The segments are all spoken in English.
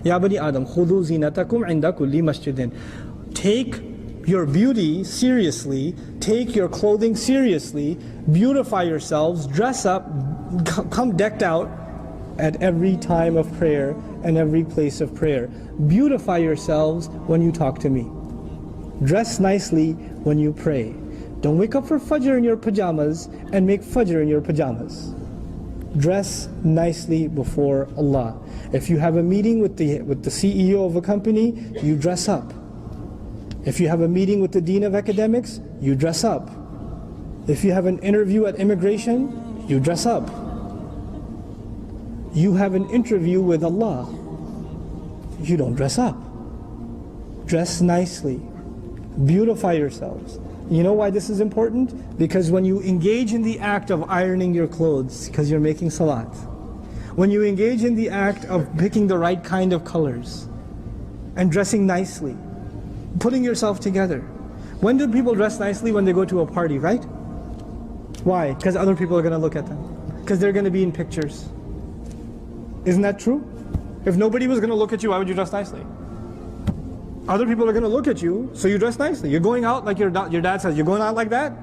Ya bani Adam, khudhu zinatakum inda kulli masjidin. Take your beauty seriously, take your clothing seriously, beautify yourselves, dress up, come decked out at every time of prayer and every place of prayer. Beautify yourselves when you talk to me. Dress nicely when you pray. Don't wake up for Fajr in your pajamas and make Fajr in your pajamas. Dress nicely before Allah. If you have a meeting with the CEO of a company, you dress up. If you have a meeting with the Dean of Academics, you dress up. If you have an interview at immigration, you dress up. You have an interview with Allah, you don't dress up. Dress nicely. Beautify yourselves. You know why this is important? Because when you engage in the act of ironing your clothes, because you're making salat, when you engage in the act of picking the right kind of colors and dressing nicely, putting yourself together. When do people dress nicely? When they go to a party, right? Why? Because other people are going to look at them. Because they're going to be in pictures. Isn't that true? If nobody was going to look at you, why would you dress nicely? Other people are going to look at you, so you dress nicely. You're going out like your dad says. You're going out like that?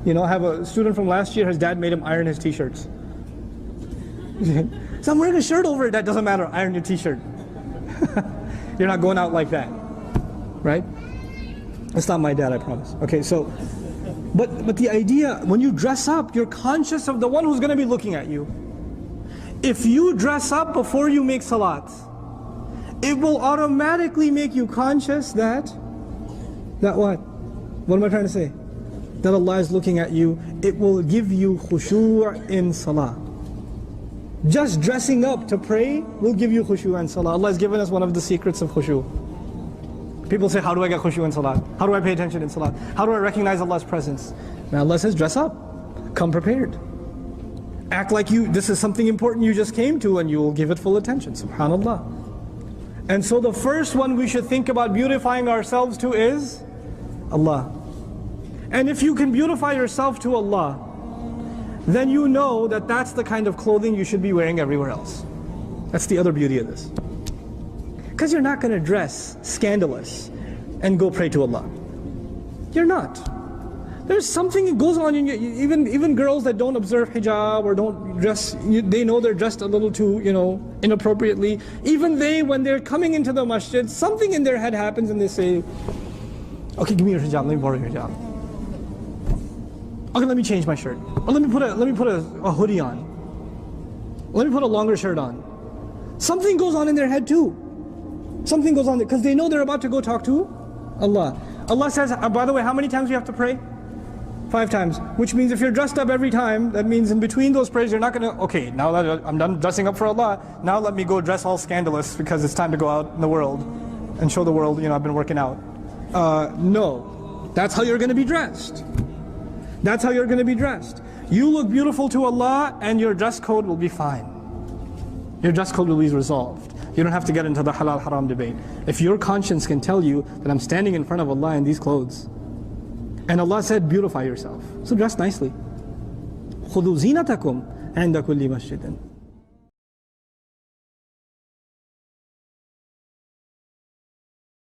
You know, I have a student from last year, his dad made him iron his t-shirts. So I'm wearing a shirt over it. That doesn't matter, iron your t-shirt. You're not going out like that, right? It's not my dad, I promise. Okay, so, but the idea, when you dress up, you're conscious of the one who's going to be looking at you. If you dress up before you make salat, it will automatically make you conscious that what? What am I trying to say? That Allah is looking at you. It will give you khushu' in salah. Just dressing up to pray will give you khushu' in salah. Allah has given us one of the secrets of khushu'. People say, how do I get khushu' in salah? How do I pay attention in salah? How do I recognize Allah's presence? Now Allah says, dress up. Come prepared. Act like this is something important you just came to, and you will give it full attention. SubhanAllah. And so the first one we should think about beautifying ourselves to is Allah. And if you can beautify yourself to Allah, then you know that that's the kind of clothing you should be wearing everywhere else. That's the other beauty of this. Because you're not going to dress scandalous and go pray to Allah. You're not. There's something that goes on in you. Even girls that don't observe hijab or don't dress, they know they're dressed a little too, inappropriately. Even they, when they're coming into the masjid, something in their head happens and they say, okay, give me your hijab, let me borrow your hijab. Okay, let me change my shirt. Or let me put a hoodie on. Let me put a longer shirt on. Something goes on in their head too. Something goes on because they know they're about to go talk to Allah. Allah says, by the way, how many times you have to pray? 5 times. Which means if you're dressed up every time, that means in between those prayers you're not going to, okay, now that I'm done dressing up for Allah, now let me go dress all scandalous because it's time to go out in the world and show the world, I've been working out. No. That's how you're going to be dressed. That's how you're going to be dressed. You look beautiful to Allah and your dress code will be fine. Your dress code will be resolved. You don't have to get into the halal haram debate. If your conscience can tell you that I'm standing in front of Allah in these clothes, and Allah said beautify yourself, so dress nicely. خُذُوا زِينَتَكُمْ عِنْدَ كُلِّ مَسْجِدٍ